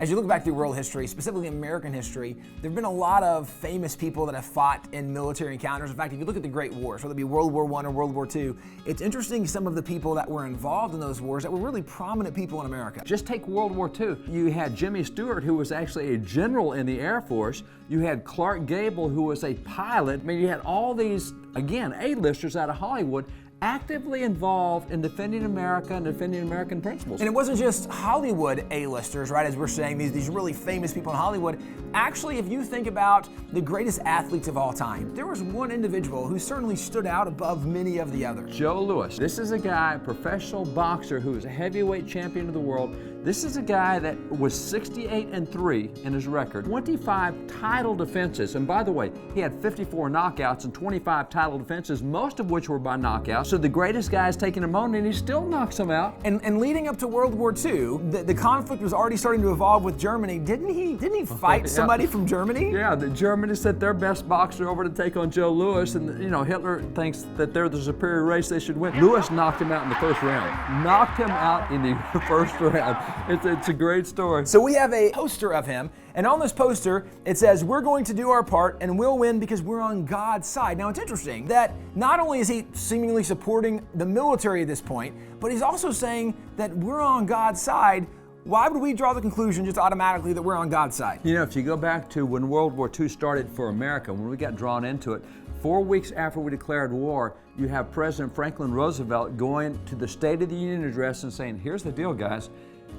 As you look back through world history, specifically American history, there have been a lot of famous people that have fought in military encounters. In fact, if you look at the Great Wars, whether it be World War I or World War II, it's interesting some of the people that were involved in those wars that were really prominent people in America. Just take World War II. You had Jimmy Stewart, who was actually a general in the Air Force. You had Clark Gable, who was a pilot. I mean, you had all these, again, A-listers out of Hollywood actively involved in defending America and defending American principles. And it wasn't just Hollywood A-listers, right, as we're saying, these really famous people in Hollywood. Actually, if you think about the greatest athletes of all time, there was one individual who certainly stood out above many of the others. Joe Louis. This is a guy, a professional boxer who is a heavyweight champion of the world. This is a guy that was 68-3 in his record, 25 title defenses. And by the way, he had 54 knockouts and 25 title defenses, most of which were by knockout. So the greatest guy is taking him on and he still knocks him out. And leading up to World War II, the conflict was already starting to evolve with Germany. Didn't he fight somebody from Germany? Yeah, the Germans sent their best boxer over to take on Joe Louis, and you know, Hitler thinks that they're the superior race, they should win. Louis knocked him out in the first round. Knocked him out in the first round. It's a great story. So we have a poster of him, and on this poster it says, "We're going to do our part and we'll win because we're on God's side." Now it's interesting that not only is he seemingly supporting the military at this point, but he's also saying that we're on God's side. Why would we draw the conclusion just automatically that we're on God's side? You know, if you go back to when World War II started for America, when we got drawn into it, 4 weeks after we declared war, you have President Franklin Roosevelt going to the State of the Union address and saying, here's the deal, guys.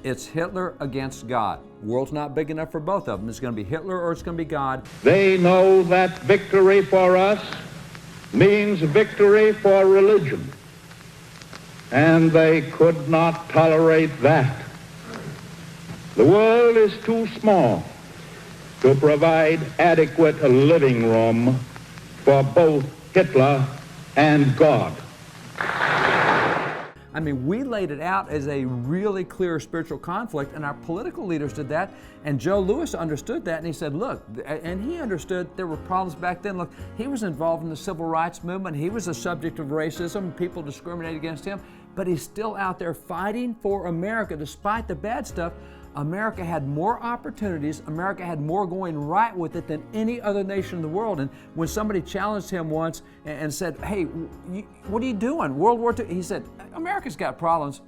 It's Hitler against God. The world's not big enough for both of them. It's going to be Hitler or it's going to be God. They know that victory for us means victory for religion, and they could not tolerate that. The world is too small to provide adequate living room for both Hitler and God. I mean, we laid it out as a really clear spiritual conflict, and our political leaders did that, and Joe Louis understood that, and he said, look, and he understood there were problems back then. Look, he was involved in the civil rights movement. He was a subject of racism. People discriminated against him, but he's still out there fighting for America despite the bad stuff. America had more opportunities. America had more going right with it than any other nation in the world. And when somebody challenged him once and said, hey, what are you doing? World War II? He said, America's got problems,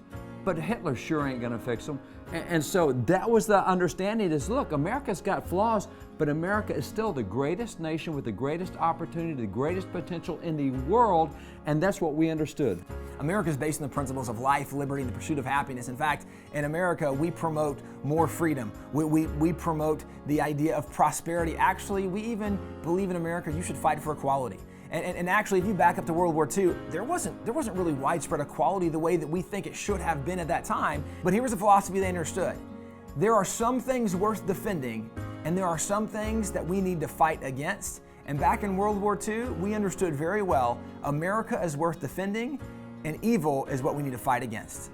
but Hitler sure ain't gonna fix them. And so that was the understanding is, look, America's got flaws, but America is still the greatest nation with the greatest opportunity, the greatest potential in the world, and that's what we understood. America is based on the principles of life, liberty, and the pursuit of happiness. In fact, in America, we promote more freedom. We promote the idea of prosperity. Actually, we even believe in America, you should fight for equality. And actually, if you back up to World War II, there wasn't really widespread equality the way that we think it should have been at that time. But here was the philosophy they understood. There are some things worth defending, and there are some things that we need to fight against. And back in World War II, we understood very well America is worth defending, and evil is what we need to fight against.